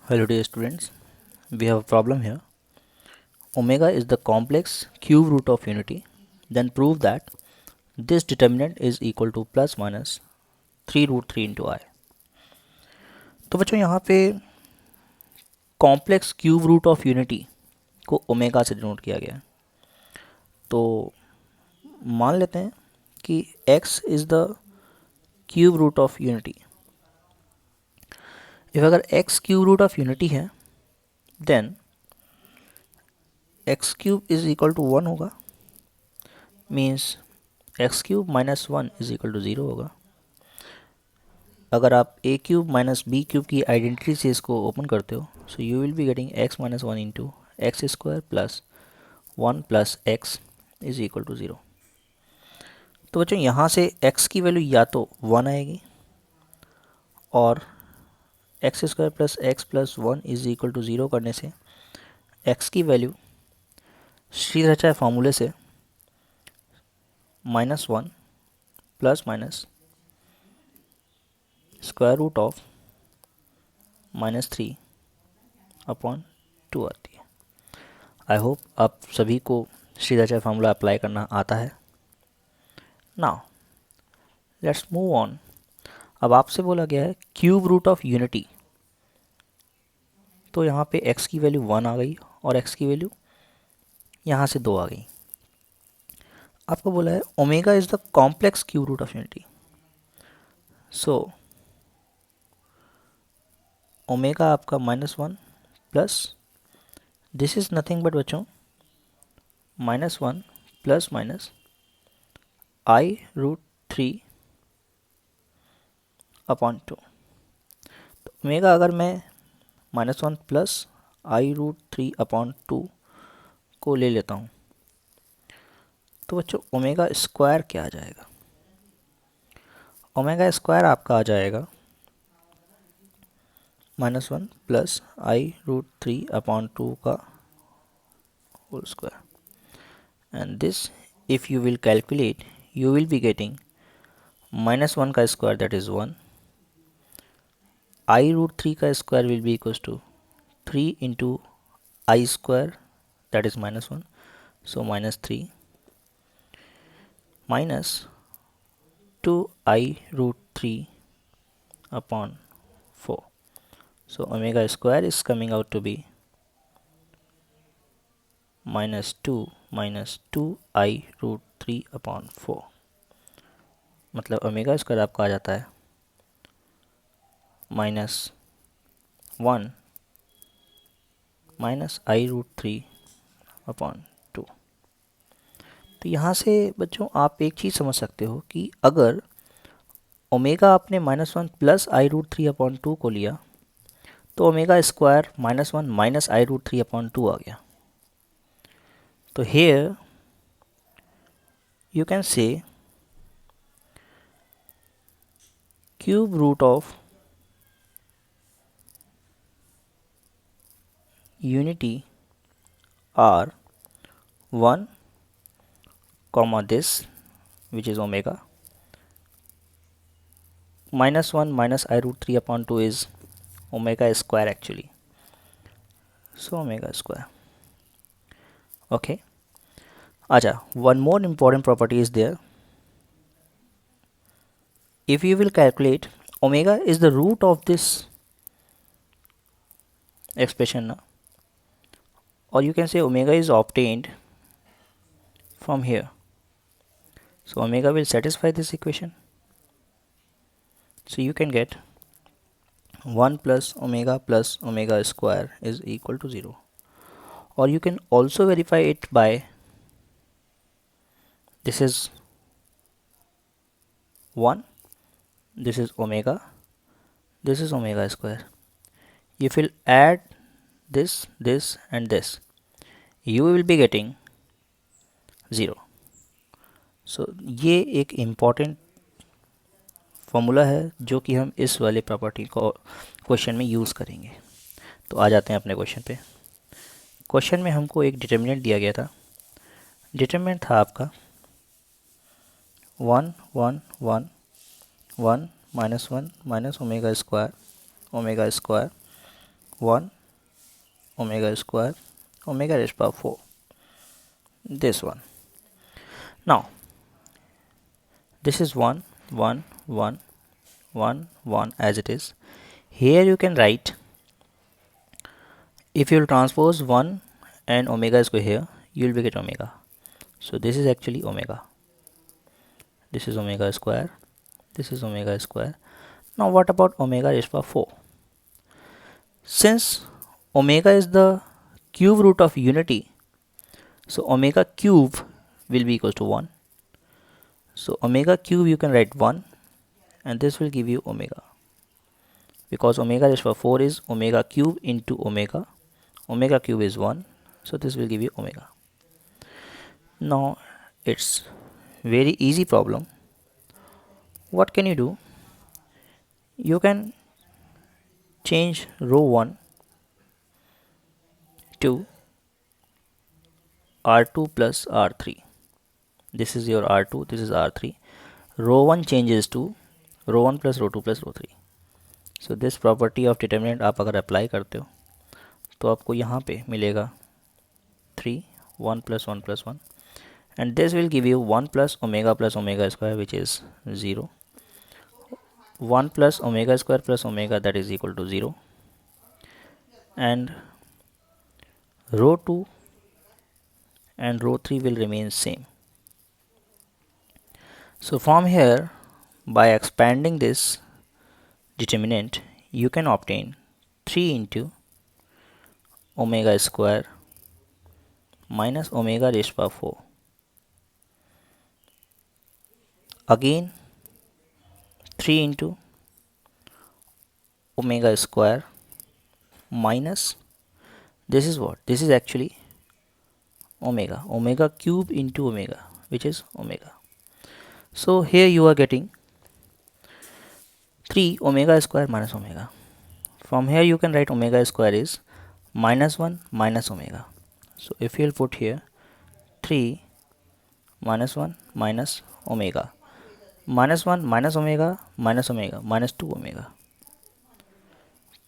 Hello dear students, we have a problem here. Omega is the complex cube root of unity. Then prove that this determinant is equal to plus minus 3 root 3 into I. तो बच्चों यहाँ पे complex cube root of unity को omega से denote किया गया है। तो मान लेते हैं कि x is the cube root of unity. If अगर x cube root of unity है then x cube is equal to 1 होगा, means x cube minus 1 is equal to 0 होगा। अगर आप a cube minus b cube की identity से इसको open करते हो, so you will be getting x minus 1 into x square plus 1 plus x is equal to 0। तो बच्चों यहाँ से x की वैल्यू या तो 1 आएगी और x square plus x plus 1 is equal to 0 करने से x की वैल्यू श्रीधराचार्य फार्मूले से -1 plus minus square root of -3 upon 2 आती है। आई होप आप सभी को श्रीधराचार्य फार्मूला अप्लाई करना आता है। Now let's move on. अब आपसे बोला गया है क्यूब रूट ऑफ यूनिटी, तो यहाँ पे x की वैल्यू 1 आ गई और x की वैल्यू यहाँ से 2 आ गई। आपको बोला है omega is the complex cube root of unity. So omega आपका -1 plus this is nothing but बच्चों -1 plus minus i root 3 upon 2। तो ओमेगा अगर मैं -1 प्लस आई रूट 3 अपॉन 2 को ले लेता हूँ तो बच्चों ओमेगा स्क्वायर क्या आ जाएगा? ओमेगा स्क्वायर आपका आ जाएगा -1 प्लस आई रूट 3 अपॉन 2 का whole square, and this if you will calculate you will be getting -1 का square that is 1, I root 3 का square will be equals to 3 into I square that is -1, so -3 minus 2I root 3 upon 4, so omega square is coming out to be -2 minus 2I root 3 upon 4। मतलब omega square आपका आ जाता है -1 minus i root 3 upon 2। तो यहाँ से बच्चों आप एक चीज़ समझ सकते हो कि अगर ओमेगा आपने -1 प्लस आई रूट 3 अपॉन 2 को लिया तो omega square -1 minus i root 3 upon 2 आ गया। तो here you can say cube root of unity are 1 comma this which is omega, -1 minus I root 3 upon 2 is omega square actually, so omega square. Okay, acha, one more important property is there. If you will calculate omega is the root of this expression now, or you can say omega is obtained from here, so omega will satisfy this equation, so you can get 1 plus omega square is equal to 0, or you can also verify it by this is 1, this is omega, this is omega square. If you add this and this, you will be getting 0. So ये एक important formula है जो कि हम इस वाले property को question में यूज़ करेंगे। तो आ जाते हैं अपने क्वेश्चन पे। क्वेश्चन में हमको एक डिटर्मिनेंट दिया गया था। डिटर्मिनेंट था आपका 1 1 1 1 -1 minus omega square 1 omega square omega raised power 4, this one. Now this is 1 1 1 1 1 as it is. Here you can write, if you will transpose 1 and omega square here, you will be get omega. So this is actually omega. This is omega square. This is omega square. Now what about omega raised power 4? Since omega is the cube root of unity, so omega cube will be equals to 1. So omega cube you can write 1, and this will give you omega, because omega raised to power 4 is omega cube into omega. Omega cube is 1, so this will give you omega. Now it's very easy problem. What can you do? You can change row 1 to R2 plus R3. This is your R2, this is R3. Row 1 changes to row 1 plus row 2 plus row 3. So this property of determinant आप अगर apply करते हो तो आपको यहाँ पे मिलेगा 3 1 plus 1 plus 1, and this will give you 1 plus omega square, which is 0. 1 plus omega square plus omega, that is equal to 0, and row 2 and row 3 will remain same. So from here, by expanding this determinant, you can obtain 3 into omega square minus omega raised to power 4. Again 3 into omega square minus, this is what? This is actually omega. Omega cube into omega, which is omega. So here you are getting 3 omega square minus omega. From here you can write omega square is minus 1 minus omega. So if you will put here 3 minus 1 minus omega, minus 1 minus omega minus omega minus 2 omega.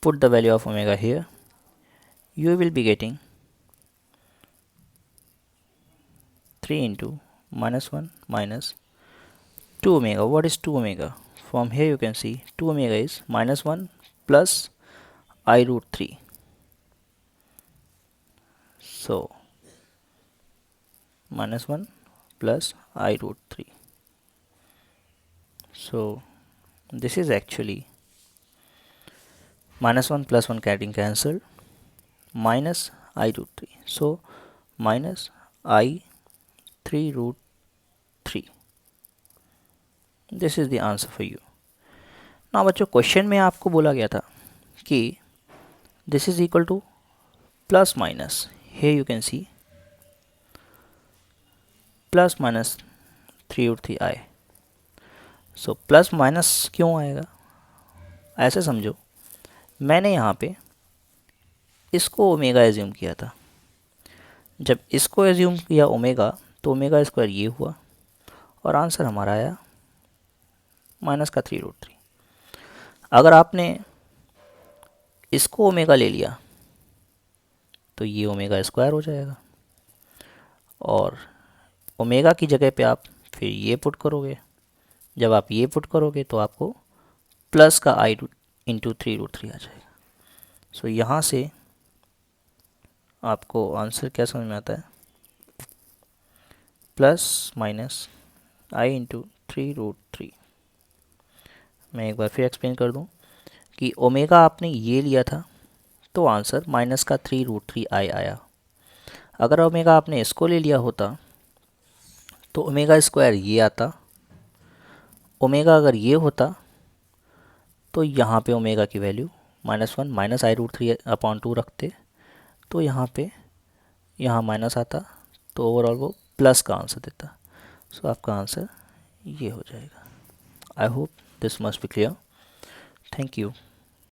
Put the value of omega here, you will be getting 3 into minus 1 minus 2 omega. What is 2 omega? From here you can see 2 omega is minus 1 plus I root 3. So minus 1 plus I root 3. So this is actually minus 1 plus 1 getting cancelled, minus I root 3. So minus I 3 root 3. This is the answer for you. Now बच्चों, question में आपको बोला गया था कि this is equal to plus minus. Here you can see plus minus 3 root 3 I. So plus minus क्यों आएगा? ऐसे समझो, मैंने यहाँ पे इसको ओमेगा एज्यूम किया था. जब इसको एज्यूम किया ओमेगा, तो ओमेगा स्क्वायर ये हुआ और आंसर हमारा आया माइनस का 3 रूट 3. अगर आपने इसको ओमेगा ले लिया तो ये ओमेगा स्क्वायर हो जाएगा, और ओमेगा की जगह पे आप फिर ये पुट करोगे. जब आप ये पुट करोगे तो आपको प्लस का आई इंटू 3 रूट 3 आ जाएगा. सो यहाँ से आपको आंसर क्या समझ में आता है? प्लस माइनस आई इंटू 3 रूट 3. मैं एक बार फिर एक्सप्लेन कर दूं कि ओमेगा आपने ये लिया था तो आंसर माइनस का 3 रूट 3 आई आया. अगर ओमेगा आपने इसको ले लिया होता तो ओमेगा स्क्वायर ये आता. ओमेगा अगर ये होता तो यहाँ पे ओमेगा की value minus 1 minus i root 3 upon 2 रखते, तो यहाँ पे यहाँ माइनस आता, तो ओवरऑल वो प्लस का आंसर देता. सो आपका आंसर ये हो जाएगा. I hope this must be clear. Thank you.